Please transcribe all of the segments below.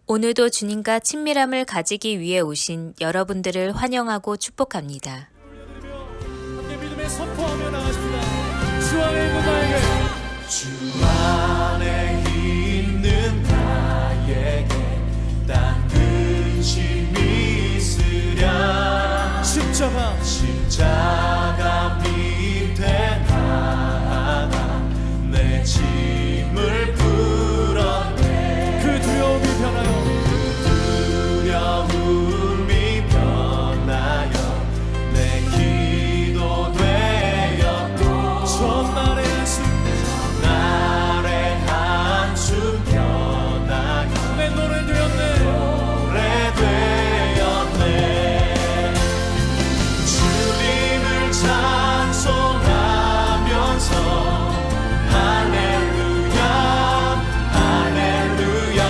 오늘도 주님과 친밀함을 가지기 위해 오신 여러분들을 환영하고 축복합니다. 함께 믿음의 선포하며 나가십니다. 주 안에 있는 나에게, 주 안에 있는 나에게 딴 근심이 있으랴. 십자가 밑에 나아가 내 짐을 풀었네. 그 두려움이 변하여, 두려움이 변하여 내 기도 되었고, 전날의 한숨 날의 한숨 변하여 내 노래 되었네. 노래 되었네. 주님을 찬송하면서 할렐루야 할렐루야.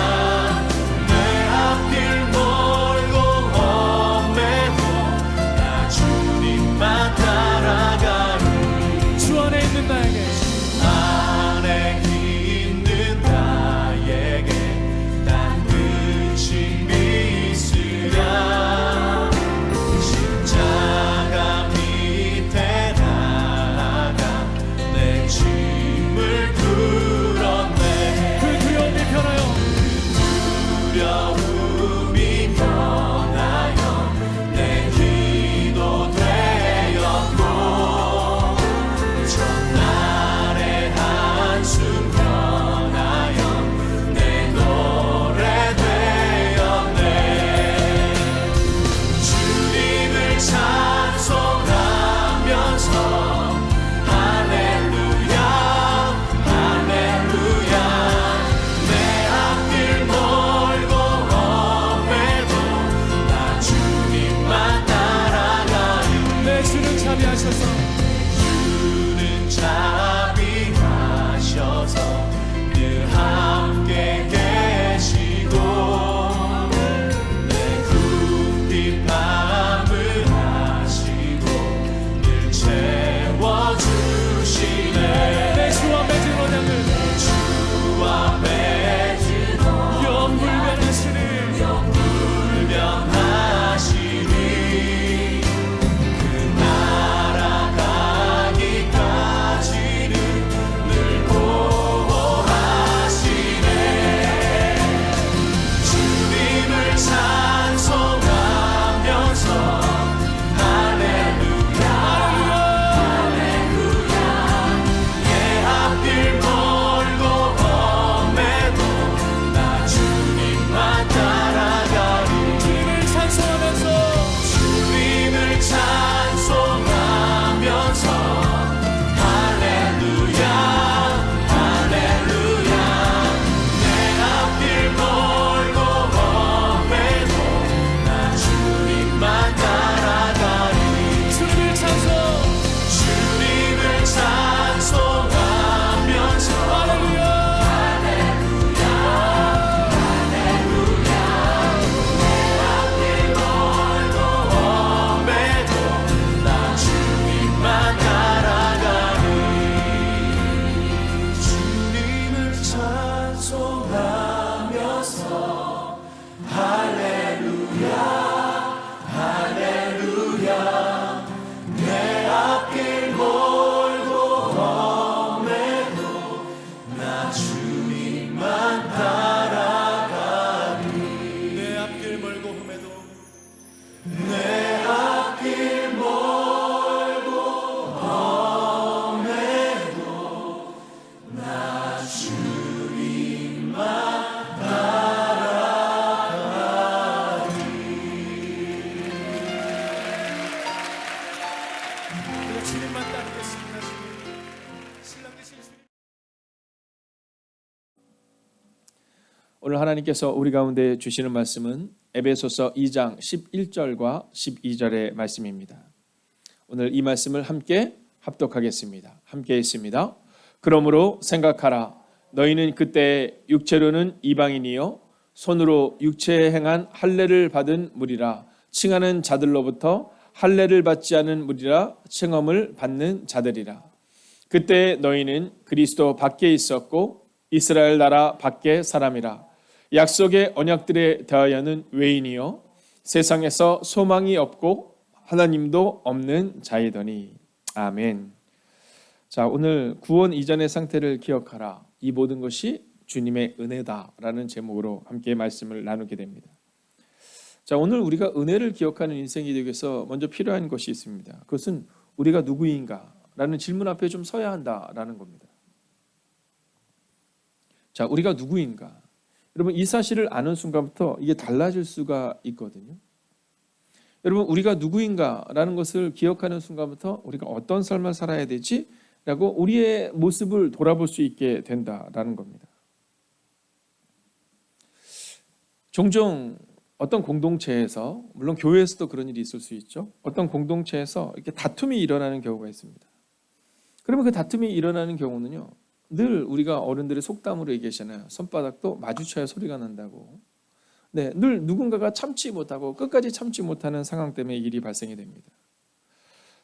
내 앞길 멀고 험해도 나 주님만 따라가리. 주 안에 있는 나에게, 안에 있는 나에게 딴 근심이 있으랴. 십자가 밑에 나아가 내 짐을 풀었네. 그 두려움이 변하여, 두려움이 변하여 내 기도 되었고, 전날의 한숨 변하여 내 노래 되었네. 주님을 찬송하면서 할렐루야 할렐루야. 내 앞길 멀고 험해도 나 주님만 따라가리. 내 주는 자비하셔서 주는 자비하셔서 늘 함께 계시고, 내 굽힌 맘을 하시고 늘 채워주시네. 내 주와 맺은 언약을 주와 맺은 영불변하시는 불변하시니 그 날아가기까지는 늘 보호하시네. 주님을 찬송하면서 할렐루야 할렐루야. 내 앞길 멀고 험해도 나 주님만 따라가리. 주님을 찬송하면서 주님을 찬송하면서 할렐루야 할렐루야. 내 앞길 멀고 험해도 나 주님만 따라가리. 주님을 찬송하면서 할렐루야. 험해도 나 주님만 따라가리. 주님을 찬송하면서 할렐루야 할렐루야. 내 앞길 멀고 험해도 나 주님만 따라가리. 내 앞길 멀고 험해도 내 앞길 멀고 험해도 나 주님만 따라가리. 우리가 주님만 따르겠습니다. 신랑 되신 주님. 오늘 하나님께서 우리 가운데 주시는 말씀은 에베소서 2장 11절과 12절의 말씀입니다. 오늘 이 말씀을 함께 합독하겠습니다. 함께 있습니다. 그러므로 생각하라. 너희는 그때 육체로는 이방인이요 손으로 육체에 행한 할례를 받은 무리라 칭하는 자들로부터 할례를 받지 않은 무리라 칭함을 받는 자들이라. 그때 너희는 그리스도 밖에 있었고 이스라엘 나라 밖의 사람이라. 약속의 언약들에 대하여는 외인이요 세상에서 소망이 없고 하나님도 없는 자이더니. 아멘. 자, 오늘 구원 이전의 상태를 기억하라. 이 모든 것이 주님의 은혜다라는 제목으로 함께 말씀을 나누게 됩니다. 자, 오늘 우리가 은혜를 기억하는 인생이 되기 위해서 먼저 필요한 것이 있습니다. 그것은 우리가 누구인가라는 질문 앞에 좀 서야 한다라는 겁니다. 자, 우리가 누구인가? 여러분, 이 사실을 아는 순간부터 이게 달라질 수가 있거든요. 여러분, 우리가 누구인가라는 것을 기억하는 순간부터 우리가 어떤 삶을 살아야 되지라고 우리의 모습을 돌아볼 수 있게 된다라는 겁니다. 종종 어떤 공동체에서, 물론 교회에서도 그런 일이 있을 수 있죠. 어떤 공동체에서 이렇게 다툼이 일어나는 경우가 있습니다. 그러면 그 다툼이 일어나는 경우는요, 늘 우리가 어른들의 속담으로 얘기하잖아요. 손바닥도 마주쳐야 소리가 난다고. 네, 늘 누군가가 참지 못하고 끝까지 참지 못하는 상황 때문에 일이 발생이 됩니다.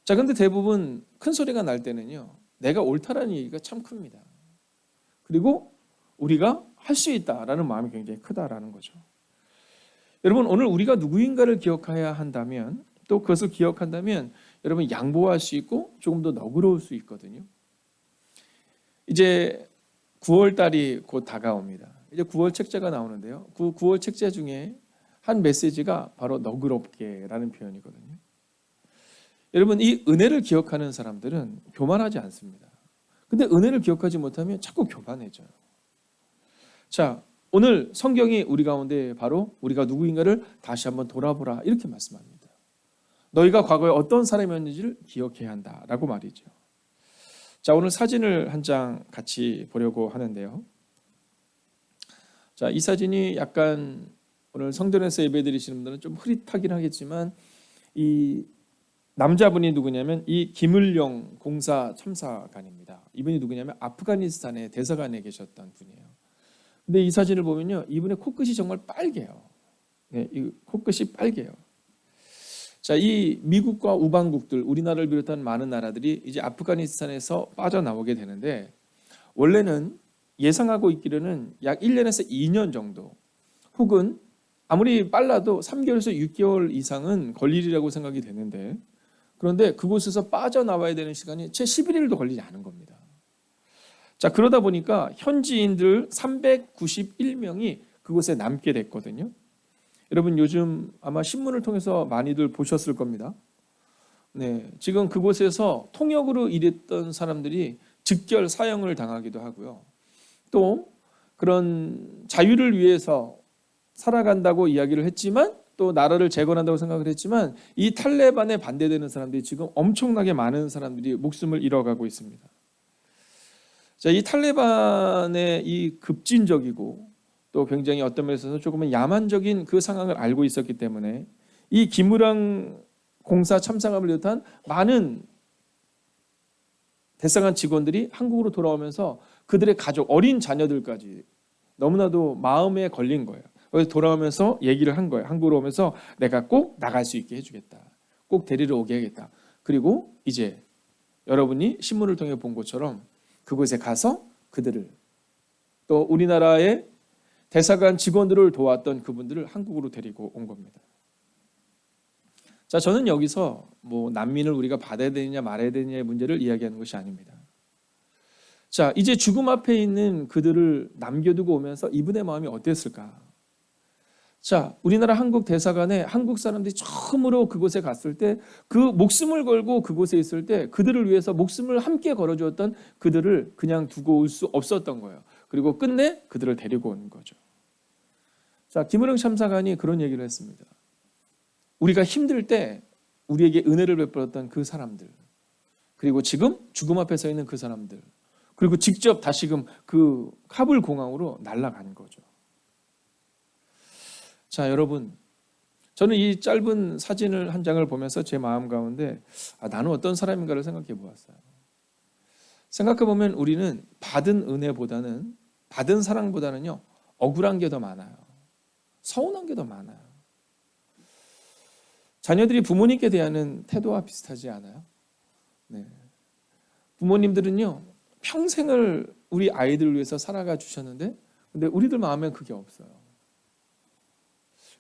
자, 근데 대부분 큰 소리가 날 때는요, 내가 옳다라는 얘기가 참 큽니다. 그리고 우리가 할 수 있다라는 마음이 굉장히 크다라는 거죠. 여러분, 오늘 우리가 누구인가를 기억해야 한다면, 또 그것을 기억한다면 여러분 양보할 수 있고 조금 더 너그러울 수 있거든요. 이제 9월 달이 곧 다가옵니다. 이제 9월 책자가 나오는데요. 그 9월 책자 중에 한 메시지가 바로 너그럽게라는 표현이거든요. 여러분, 이 은혜를 기억하는 사람들은 교만하지 않습니다. 근데 은혜를 기억하지 못하면 자꾸 교만해져요. 자, 오늘 성경이 우리 가운데 바로 우리가 누구인가를 다시 한번 돌아보라 이렇게 말씀합니다. 너희가 과거에 어떤 사람이었는지를 기억해야 한다라고 말이죠. 자, 오늘 사진을 한 장 같이 보려고 하는데요. 자, 이 사진이 약간 오늘 성전에서 예배드리시는 분들은 좀 흐릿하긴 하겠지만 이 남자분이 누구냐면 이 김을용 공사 첨사관입니다. 이분이 누구냐면 아프가니스탄의 대사관에 계셨던 분이에요. 근데 이 사진을 보면요, 이분의 코끝이 정말 빨개요. 네, 이 코끝이 빨개요. 자, 이 미국과 우방국들, 우리나라를 비롯한 많은 나라들이 이제 아프가니스탄에서 빠져나오게 되는데, 원래는 예상하고 있기로는 약 1년에서 2년 정도, 혹은 아무리 빨라도 3개월에서 6개월 이상은 걸리리라고 생각이 되는데, 그런데 그곳에서 빠져나와야 되는 시간이 채 11일도 걸리지 않은 겁니다. 자, 그러다 보니까 현지인들 391명이 그곳에 남게 됐거든요. 여러분, 요즘 아마 신문을 통해서 많이들 보셨을 겁니다. 네, 지금 그곳에서 통역으로 일했던 사람들이 즉결 사형을 당하기도 하고요. 또 그런 자유를 위해서 살아간다고 이야기를 했지만, 또 나라를 재건한다고 생각을 했지만, 이 탈레반에 반대되는 사람들이 지금 엄청나게 많은 사람들이 목숨을 잃어가고 있습니다. 자, 이 탈레반의 이 급진적이고 또 굉장히 어떤 면에서 조금은 야만적인 그 상황을 알고 있었기 때문에 이 김우랑 공사 참사감을 비롯한 많은 대사관 직원들이 한국으로 돌아오면서 그들의 가족, 어린 자녀들까지 너무나도 마음에 걸린 거예요. 그래서 돌아오면서 얘기를 한 거예요. 한국으로 오면서 내가 꼭 나갈 수 있게 해주겠다. 꼭 데리러 오게 하겠다. 그리고 이제 여러분이 신문을 통해 본 것처럼 그곳에 가서 그들을, 또 우리나라의 대사관 직원들을 도왔던 그분들을 한국으로 데리고 온 겁니다. 자, 저는 여기서 뭐 난민을 우리가 받아야 되느냐 말아야 되느냐의 문제를 이야기하는 것이 아닙니다. 자, 이제 죽음 앞에 있는 그들을 남겨두고 오면서 이분의 마음이 어땠을까? 자, 우리나라 한국 대사관에 한국 사람들이 처음으로 그곳에 갔을 때, 그 목숨을 걸고 그곳에 있을 때 그들을 위해서 목숨을 함께 걸어주었던 그들을 그냥 두고 올 수 없었던 거예요. 그리고 끝내 그들을 데리고 온 거죠. 자, 김우령 참사관이 그런 얘기를 했습니다. 우리가 힘들 때 우리에게 은혜를 베풀었던 그 사람들, 그리고 지금 죽음 앞에 서 있는 그 사람들, 그리고 직접 다시금 그 카불 공항으로 날아간 거죠. 자, 여러분, 저는 이 짧은 사진을 한 장을 보면서 제 마음 가운데 나는 어떤 사람인가를 생각해 보았어요. 생각해 보면 우리는 받은 은혜보다는, 받은 사랑보다는요, 억울한 게 더 많아요. 서운한 게 더 많아요. 자녀들이 부모님께 대하는 태도와 비슷하지 않아요? 네. 부모님들은요, 평생을 우리 아이들을 위해서 살아가 주셨는데, 근데 우리들 마음엔 그게 없어요.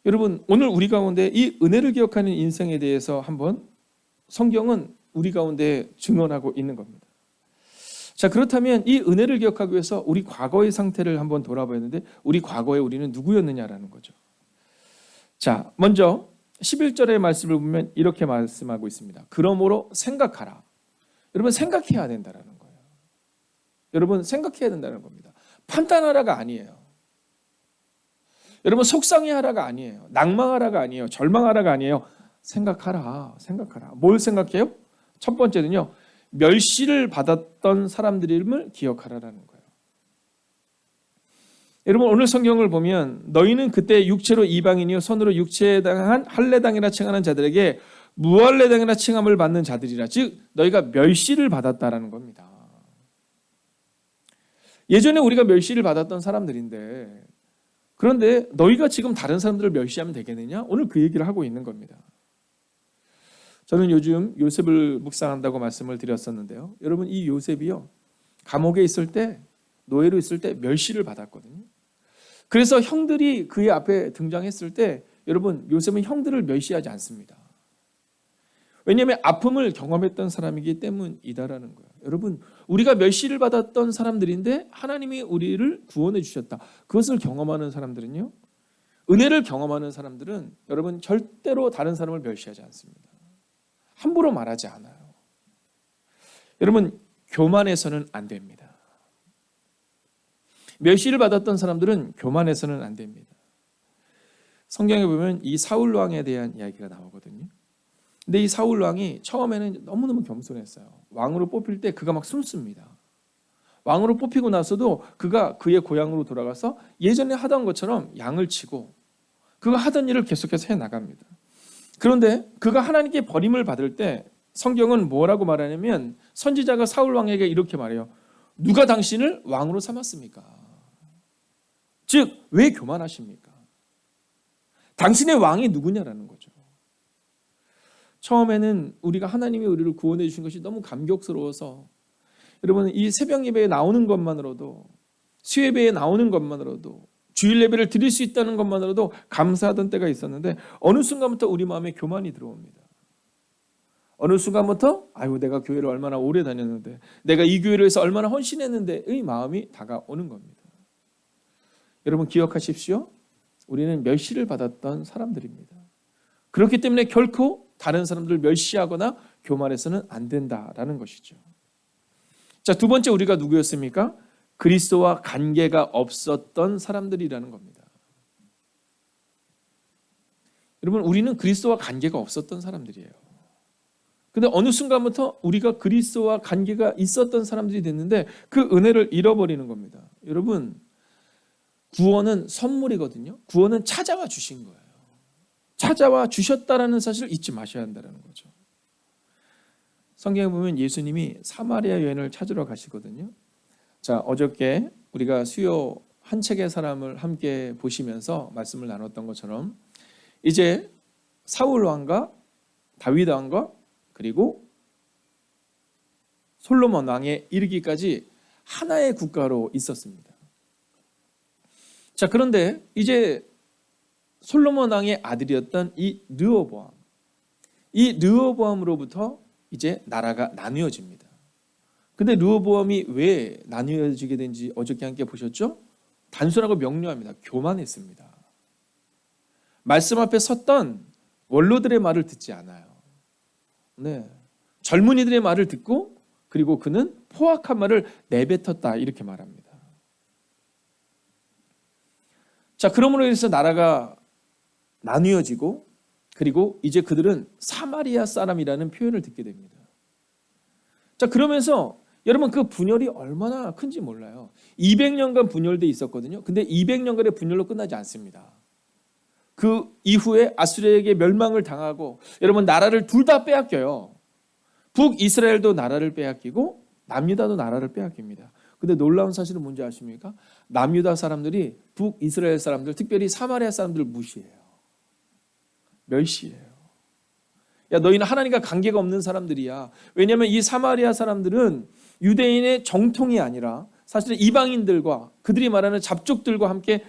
여러분, 오늘 우리 가운데 이 은혜를 기억하는 인생에 대해서 한번 성경은 우리 가운데 증언하고 있는 겁니다. 자, 그렇다면 이 은혜를 기억하기 위해서 우리 과거의 상태를 한번 돌아봐야 하는데, 우리 과거에 우리는 누구였느냐라는 거죠. 자, 먼저 11절의 말씀을 보면 이렇게 말씀하고 있습니다. 그러므로 생각하라. 여러분, 생각해야 된다는 거예요. 여러분, 생각해야 된다는 겁니다. 판단하라가 아니에요. 여러분, 속상해하라가 아니에요. 낭망하라가 아니에요. 절망하라가 아니에요. 생각하라. 뭘 생각해요? 첫 번째는요, 멸시를 받았던 사람들임을 기억하라라는 거예요. 여러분, 오늘 성경을 보면 너희는 그때 육체로 이방인이요 손으로 육체에 해당한 할례당이라 칭하는 자들에게 무할례당이라 칭함을 받는 자들이라. 즉 너희가 멸시를 받았다라는 겁니다. 예전에 우리가 멸시를 받았던 사람들인데, 그런데 너희가 지금 다른 사람들을 멸시하면 되겠느냐? 오늘 그 얘기를 하고 있는 겁니다. 저는 요즘 요셉을 묵상한다고 말씀을 드렸었는데요. 여러분, 이 요셉이요, 감옥에 있을 때, 노예로 있을 때 멸시를 받았거든요. 그래서 형들이 그의 앞에 등장했을 때 여러분, 요셉은 형들을 멸시하지 않습니다. 왜냐하면 아픔을 경험했던 사람이기 때문이다라는 거예요. 여러분, 우리가 멸시를 받았던 사람들인데 하나님이 우리를 구원해 주셨다. 그것을 경험하는 사람들은요, 은혜를 경험하는 사람들은 여러분 절대로 다른 사람을 멸시하지 않습니다. 함부로 말하지 않아요. 여러분, 교만해서는 안 됩니다. 멸시를 받았던 사람들은 교만해서는 안 됩니다. 성경에 보면 이 사울 왕에 대한 이야기가 나오거든요. 근데 이 사울 왕이 처음에는 너무너무 겸손했어요. 왕으로 뽑힐 때 그가 막 숨습니다. 왕으로 뽑히고 나서도 그가 그의 고향으로 돌아가서 예전에 하던 것처럼 양을 치고 그가 하던 일을 계속해서 해나갑니다. 그런데 그가 하나님께 버림을 받을 때 성경은 뭐라고 말하냐면, 선지자가 사울 왕에게 이렇게 말해요. 누가 당신을 왕으로 삼았습니까? 즉, 왜 교만하십니까? 당신의 왕이 누구냐라는 거죠. 처음에는 우리가 하나님이 우리를 구원해 주신 것이 너무 감격스러워서, 여러분, 이 새벽 예배에 나오는 것만으로도, 수예배에 나오는 것만으로도, 주일 예배를 드릴 수 있다는 것만으로도 감사하던 때가 있었는데, 어느 순간부터 우리 마음에 교만이 들어옵니다. 어느 순간부터 아유, 내가 교회를 얼마나 오래 다녔는데, 내가 이 교회를 위해서 얼마나 헌신했는데의 마음이 다가오는 겁니다. 여러분, 기억하십시오. 우리는 멸시를 받았던 사람들입니다. 그렇기 때문에 결코 다른 사람들을 멸시하거나 교만해서는 안 된다라는 것이죠. 자, 두 번째, 우리가 누구였습니까? 그리스도와 관계가 없었던 사람들이라는 겁니다. 여러분, 우리는 그리스도와 관계가 없었던 사람들이에요. 근데 어느 순간부터 우리가 그리스도와 관계가 있었던 사람들이 됐는데 그 은혜를 잃어버리는 겁니다. 여러분, 구원은 선물이거든요. 구원은 찾아와 주신 거예요. 찾아와 주셨다라는 사실을 잊지 마셔야 한다는 거죠. 성경에 보면 예수님이 사마리아 여인을 찾으러 가시거든요. 자, 어저께 우리가 수요 한 책의 사람을 함께 보시면서 말씀을 나눴던 것처럼, 이제 사울 왕과 다윗 왕과 그리고 솔로몬 왕에 이르기까지 하나의 국가로 있었습니다. 자, 그런데 이제 솔로몬 왕의 아들이었던 이 르호보암으로부터 이제 나라가 나뉘어집니다. 근데 르호보암이 왜 나뉘어지게 된지 어저께 함께 보셨죠? 단순하고 명료합니다. 교만했습니다. 말씀 앞에 섰던 원로들의 말을 듣지 않아요. 네, 젊은이들의 말을 듣고, 그리고 그는 포악한 말을 내뱉었다, 이렇게 말합니다. 자, 그러므로 해서 나라가 나뉘어지고, 그리고 이제 그들은 사마리아 사람이라는 표현을 듣게 됩니다. 자, 그러면서 여러분, 그 분열이 얼마나 큰지 몰라요. 200년간 분열돼 있었거든요. 근데 200년간의 분열로 끝나지 않습니다. 그 이후에 아수르에게 멸망을 당하고, 여러분, 나라를 둘 다 빼앗겨요. 북이스라엘도 나라를 빼앗기고 남유다도 나라를 빼앗깁니다. 근데 놀라운 사실은 뭔지 아십니까? 남유다 사람들이 북이스라엘 사람들, 특별히 사마리아 사람들을 무시해요. 멸시해요. 야, 너희는 하나님과 관계가 없는 사람들이야. 왜냐하면 이 사마리아 사람들은 유대인의 정통이 아니라 사실 이방인들과 그들이 말하는 잡족들과 함께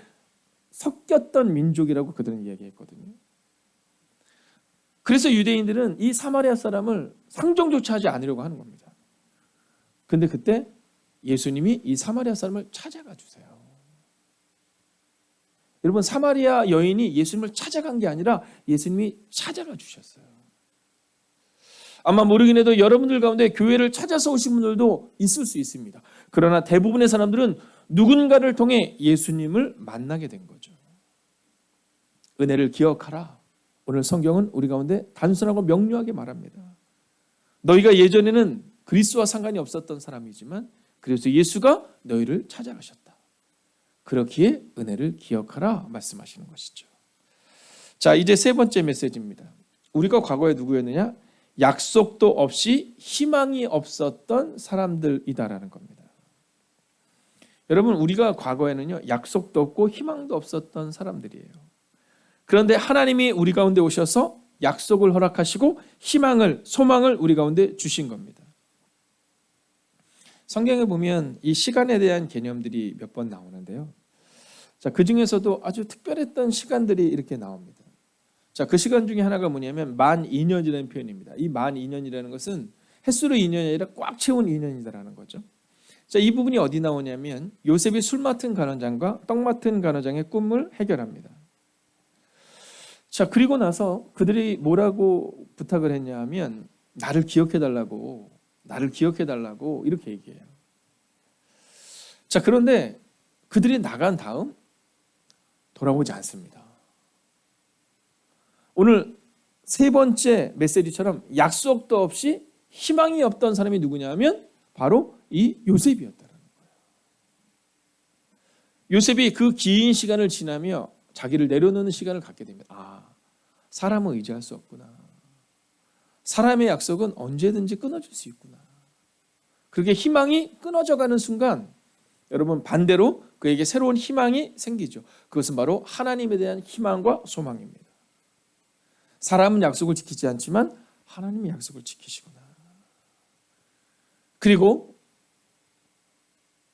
섞였던 민족이라고 그들은 이야기했거든요. 그래서 유대인들은 이 사마리아 사람을 상종조차 하지 않으려고 하는 겁니다. 근데 그때 예수님이 이 사마리아 사람을 찾아가 주세요. 여러분, 사마리아 여인이 예수님을 찾아간 게 아니라 예수님이 찾아가 주셨어요. 아마 모르긴 해도 여러분들 가운데 교회를 찾아서 오신 분들도 있을 수 있습니다. 그러나 대부분의 사람들은 누군가를 통해 예수님을 만나게 된 거죠. 은혜를 기억하라. 오늘 성경은 우리 가운데 단순하고 명료하게 말합니다. 너희가 예전에는 그리스도와 상관이 없었던 사람이지만 그래서 예수가 너희를 찾아가셨다. 그렇기에 은혜를 기억하라 말씀하시는 것이죠. 자, 이제 세 번째 메시지입니다. 우리가 과거에 누구였느냐? 약속도 없이 희망이 없었던 사람들이다라는 겁니다. 여러분, 우리가 과거에는요, 약속도 없고 희망도 없었던 사람들이에요. 그런데 하나님이 우리 가운데 오셔서 약속을 허락하시고 희망을, 소망을 우리 가운데 주신 겁니다. 성경에 보면 이 시간에 대한 개념들이 몇 번 나오는데요. 자, 그 중에서도 아주 특별했던 시간들이 이렇게 나옵니다. 자, 그 시간 중에 하나가 뭐냐면 만 2년이라는 표현입니다. 이 만 2년이라는 것은 햇수로 2년이 아니라 꽉 채운 2년이다라는 거죠. 자, 이 부분이 어디 나오냐면 요셉이 술 맡은 간원장과 떡 맡은 간원장의 꿈을 해결합니다. 자, 그리고 나서 그들이 뭐라고 부탁을 했냐 하면 나를 기억해달라고 이렇게 얘기해요. 자, 그런데 그들이 나간 다음 돌아오지 않습니다. 오늘 세 번째 메시지처럼 약속도 없이 희망이 없던 사람이 누구냐 하면 바로 이 요셉이었다는 거예요. 요셉이 그 긴 시간을 지나며 자기를 내려놓는 시간을 갖게 됩니다. 아, 사람은 의지할 수 없구나. 사람의 약속은 언제든지 끊어질 수 있구나. 그렇게 희망이 끊어져가는 순간 여러분, 반대로 그에게 새로운 희망이 생기죠. 그것은 바로 하나님에 대한 희망과 소망입니다. 사람은 약속을 지키지 않지만 하나님이 약속을 지키시구나. 그리고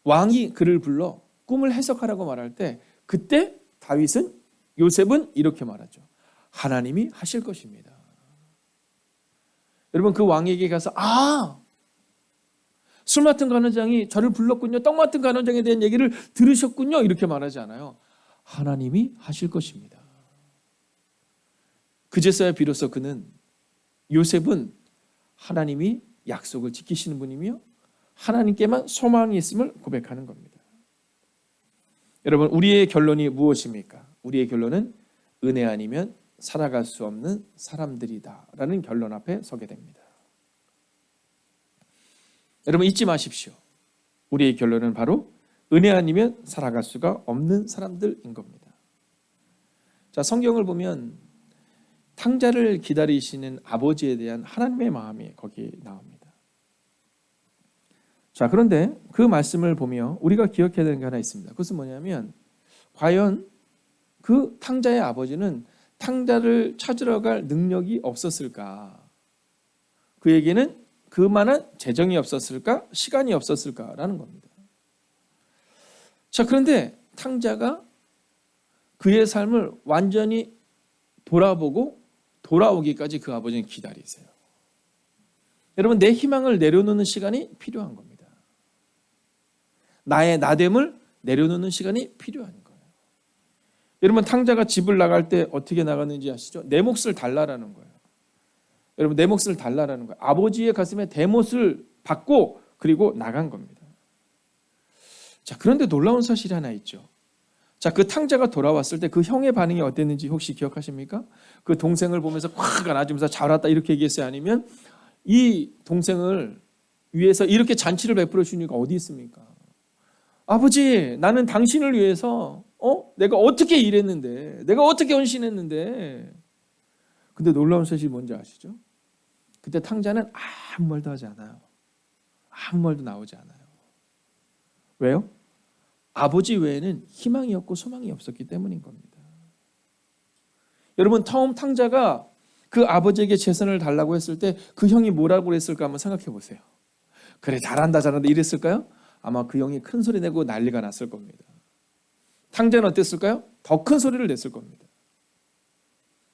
왕이 그를 불러 꿈을 해석하라고 말할 때 그때 요셉은 이렇게 말하죠. 하나님이 하실 것입니다. 여러분, 그 왕에게 가서 술 맡은 간원장이 저를 불렀군요. 떡 맡은 간원장에 대한 얘기를 들으셨군요. 이렇게 말하지 않아요. 하나님이 하실 것입니다. 그제서야 비로소 요셉은 하나님이 약속을 지키시는 분이며 하나님께만 소망이 있음을 고백하는 겁니다. 여러분, 우리의 결론이 무엇입니까? 우리의 결론은 은혜 아니면 살아갈 수 없는 사람들이다라는 결론 앞에 서게 됩니다. 여러분, 잊지 마십시오. 우리의 결론은 바로 은혜 아니면 살아갈 수가 없는 사람들인 겁니다. 자, 성경을 보면 탕자를 기다리시는 아버지에 대한 하나님의 마음이 거기 나옵니다. 자, 그런데 그 말씀을 보며 우리가 기억해야 되는 게 하나 있습니다. 그것은 뭐냐면 과연 그 탕자의 아버지는 탕자를 찾으러 갈 능력이 없었을까? 그에게는 그만한 재정이 없었을까? 시간이 없었을까라는 겁니다. 자, 그런데 탕자가 그의 삶을 완전히 돌아보고 돌아오기까지 그 아버지는 기다리세요. 여러분, 내 희망을 내려놓는 시간이 필요한 겁니다. 나의 나됨을 내려놓는 시간이 필요한 거예요. 여러분, 탕자가 집을 나갈 때 어떻게 나갔는지 아시죠? 내 몫을 달라라는 거예요. 여러분, 내 몫을 달라라는 거예요. 아버지의 가슴에 대못을 받고 그리고 나간 겁니다. 자, 그런데 놀라운 사실이 하나 있죠. 자, 그 탕자가 돌아왔을 때 그 형의 반응이 어땠는지 혹시 기억하십니까? 그 동생을 보면서 확 안아주면서 잘 왔다 이렇게 얘기했어요? 아니면 이 동생을 위해서 이렇게 잔치를 베풀어 주는 이유가 어디 있습니까? 아버지, 나는 당신을 위해서 내가 어떻게 일했는데, 내가 어떻게 헌신했는데. 근데 놀라운 사실이 뭔지 아시죠? 그때 탕자는 아무 말도 하지 않아요. 아무 말도 나오지 않아요. 왜요? 아버지 외에는 희망이 없고 소망이 없었기 때문인 겁니다. 여러분, 처음 탕자가 그 아버지에게 재산을 달라고 했을 때 그 형이 뭐라고 그랬을까 한번 생각해 보세요. 그래, 잘한다 이랬을까요? 아마 그 형이 큰 소리 내고 난리가 났을 겁니다. 탕자는 어땠을까요? 더 큰 소리를 냈을 겁니다.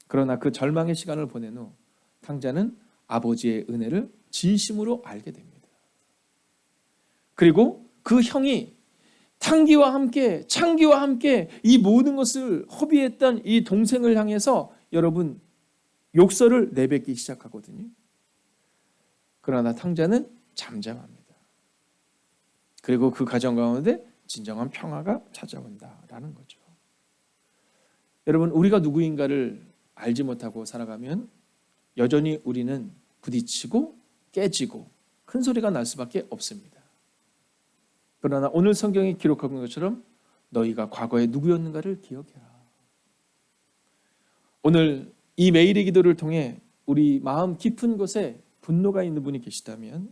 그러나 그 절망의 시간을 보낸 후 탕자는 아버지의 은혜를 진심으로 알게 됩니다. 그리고 그 형이 탕기와 함께 창기와 함께 이 모든 것을 허비했던 이 동생을 향해서 여러분 욕설을 내뱉기 시작하거든요. 그러나 탕자는 잠잠합니다. 그리고 그 가정 가운데 진정한 평화가 찾아온다라는 거죠. 여러분, 우리가 누구인가를 알지 못하고 살아가면 여전히 우리는 부딪히고 깨지고 큰 소리가 날 수밖에 없습니다. 그러나 오늘 성경이 기록한 것처럼 너희가 과거에 누구였는가를 기억해라. 오늘 이 매일의 기도를 통해 우리 마음 깊은 곳에 분노가 있는 분이 계시다면,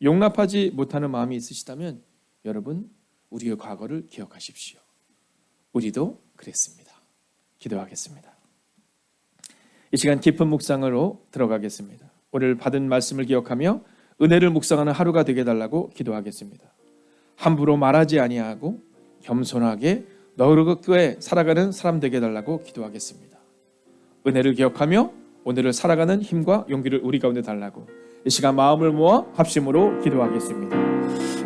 용납하지 못하는 마음이 있으시다면 여러분, 우리의 과거를 기억하십시오. 우리도 그랬습니다. 기도하겠습니다. 이 시간 깊은 묵상으로 들어가겠습니다. 오늘 받은 말씀을 기억하며 은혜를 묵상하는 하루가 되게 해달라고 기도하겠습니다. 함부로 말하지 아니하고 겸손하게 너그럽게 살아가는 사람 되게 해달라고 기도하겠습니다. 은혜를 기억하며 오늘을 살아가는 힘과 용기를 우리 가운데 달라고 이 시간 마음을 모아 합심으로 기도하겠습니다.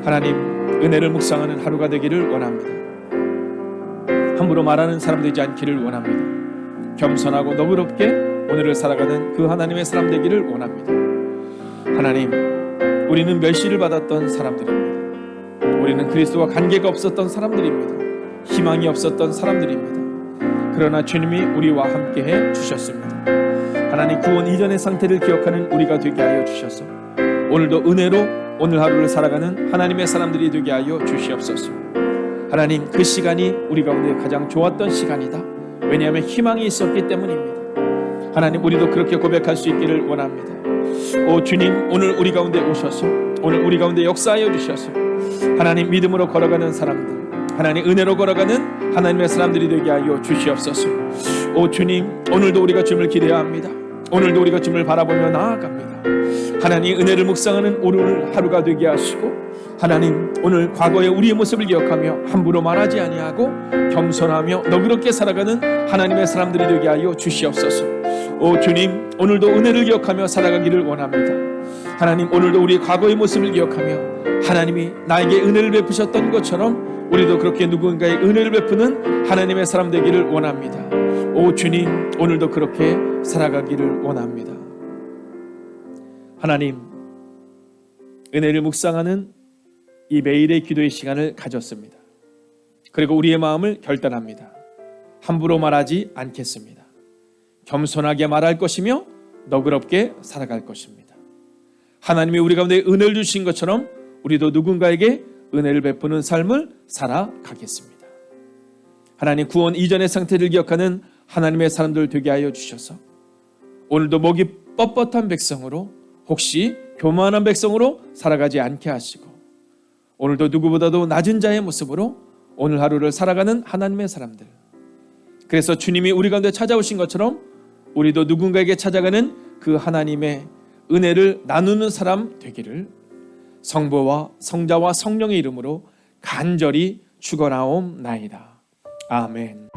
하나님, 은혜를 묵상하는 하루가 되기를 원합니다. 함부로 말하는 사람 되지 않기를 원합니다. 겸손하고 너그럽게 오늘을 살아가는 그 하나님의 사람 되기를 원합니다. 하나님, 우리는 멸시를 받았던 사람들입니다. 우리는 그리스도와 관계가 없었던 사람들입니다. 희망이 없었던 사람들입니다. 그러나 주님이 우리와 함께해 주셨습니다. 하나님, 구원 이전의 상태를 기억하는 우리가 되게 하여 주셔서 오늘도 은혜로 오늘 하루를 살아가는 하나님의 사람들이 되게 하여 주시옵소서. 하나님, 그 시간이 우리 가운데 가장 좋았던 시간이다. 왜냐하면 희망이 있었기 때문입니다. 하나님, 우리도 그렇게 고백할 수 있기를 원합니다. 오 주님, 오늘 우리 가운데 오셔서 오늘 우리 가운데 역사하여 주셔서 하나님, 믿음으로 걸어가는 사람들, 하나님 은혜로 걸어가는 하나님의 사람들이 되게 하여 주시옵소서. 오 주님, 오늘도 우리가 주님을 기대합니다. 오늘도 우리가 주님을 바라보며 나아갑니다. 하나님, 은혜를 묵상하는 오늘 하루가 되게 하시고 하나님, 오늘 과거의 우리의 모습을 기억하며 함부로 말하지 아니하고 겸손하며 너그럽게 살아가는 하나님의 사람들이 되게 하여 주시옵소서. 오 주님, 오늘도 은혜를 기억하며 살아가기를 원합니다. 하나님, 오늘도 우리의 과거의 모습을 기억하며 하나님이 나에게 은혜를 베푸셨던 것처럼 우리도 그렇게 누군가의 은혜를 베푸는 하나님의 사람 되기를 원합니다. 오 주님, 오늘도 그렇게 살아가기를 원합니다. 하나님, 은혜를 묵상하는 이 매일의 기도의 시간을 가졌습니다. 그리고 우리의 마음을 결단합니다. 함부로 말하지 않겠습니다. 겸손하게 말할 것이며 너그럽게 살아갈 것입니다. 하나님이 우리 가운데 은혜를 주신 것처럼 우리도 누군가에게 은혜를 베푸는 삶을 살아가겠습니다. 하나님, 구원 이전의 상태를 기억하는 하나님의 사람들 되게 하여 주셔서 오늘도 목이 뻣뻣한 백성으로, 혹시 교만한 백성으로 살아가지 않게 하시고 오늘도 누구보다도 낮은 자의 모습으로 오늘 하루를 살아가는 하나님의 사람들, 그래서 주님이 우리 가운데 찾아오신 것처럼 우리도 누군가에게 찾아가는 그 하나님의 은혜를 나누는 사람 되기를 성부와 성자와 성령의 이름으로 간절히 축원하옵나이다. 아멘.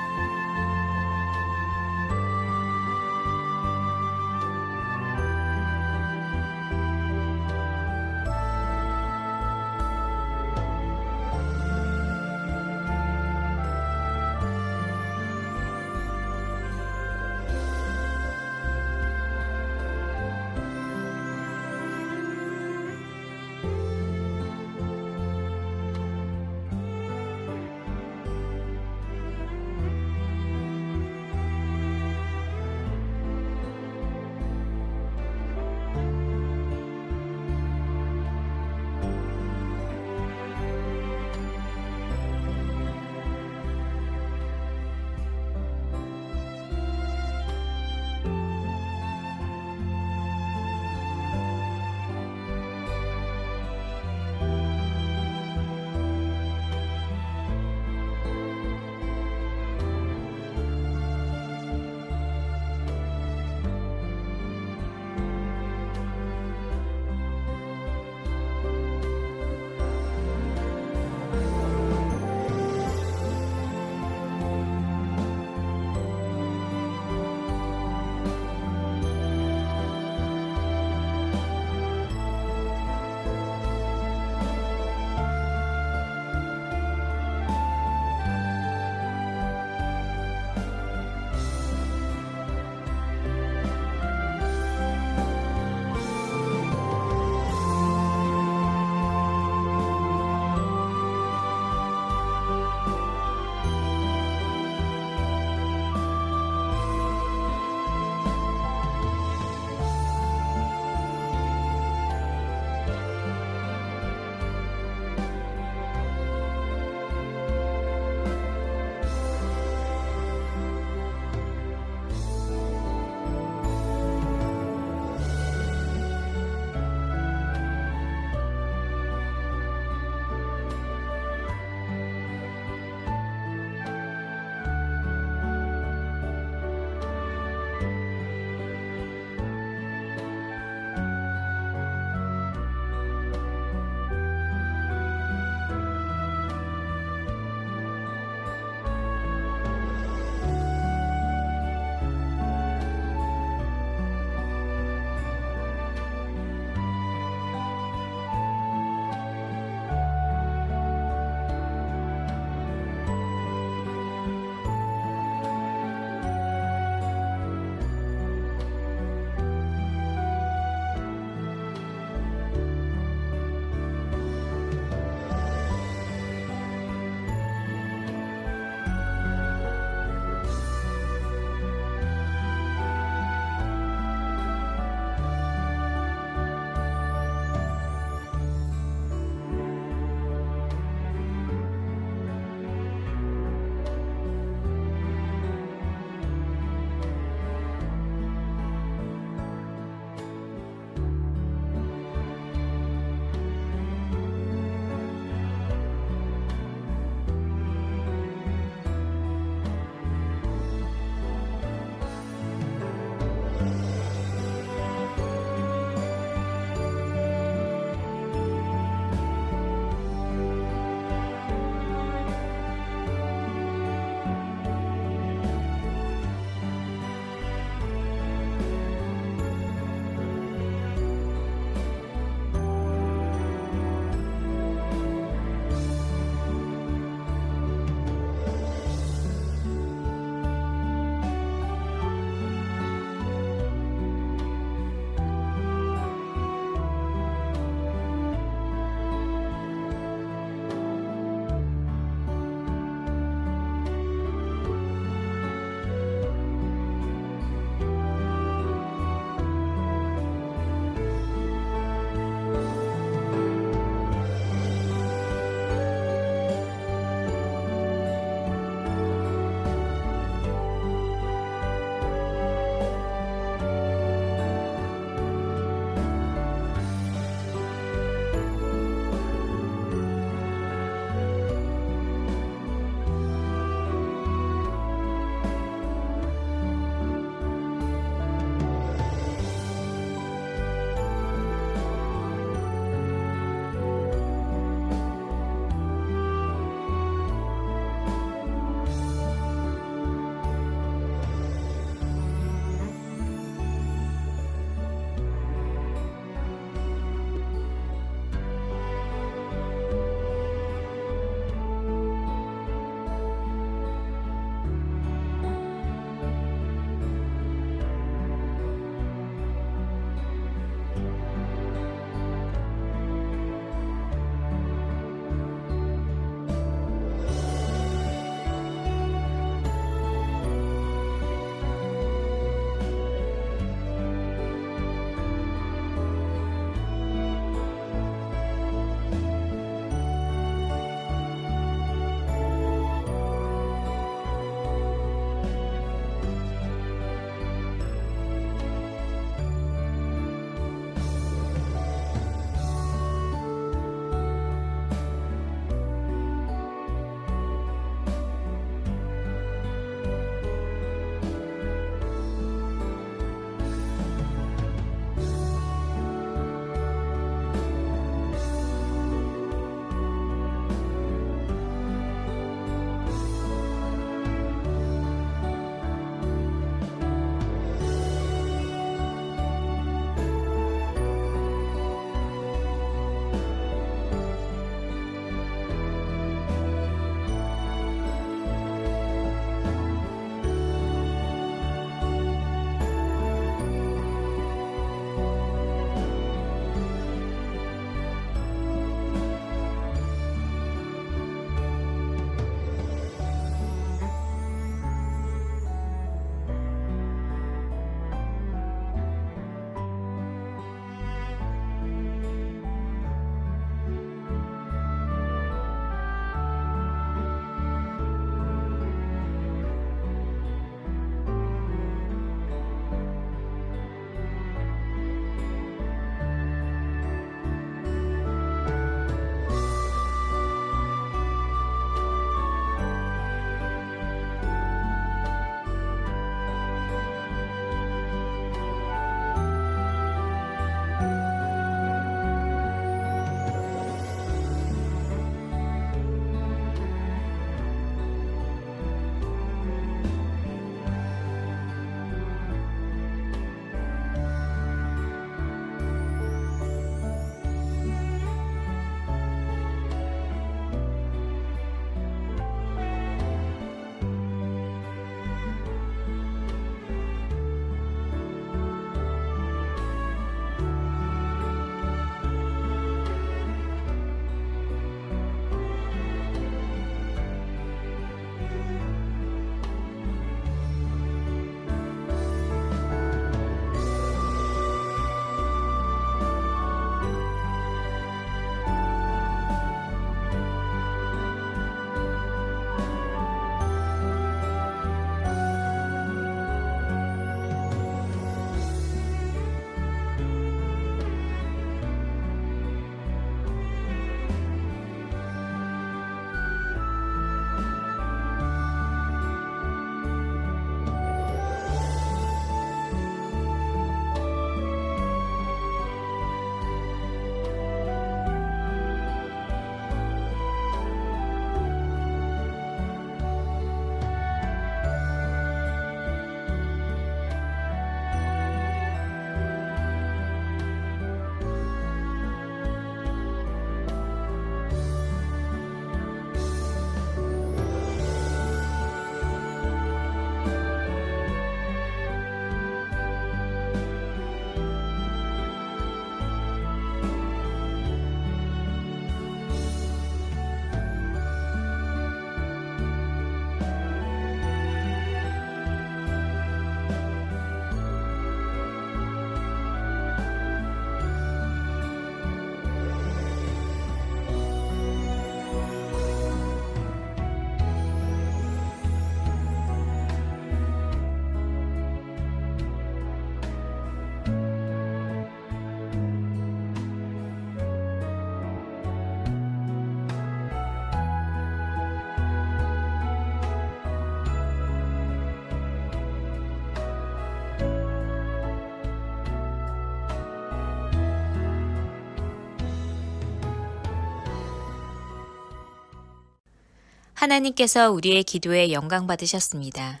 하나님께서 우리의 기도에 영광 받으셨습니다.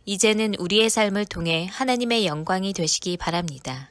이제는 우리의 삶을 통해 하나님의 영광이 되시기 바랍니다.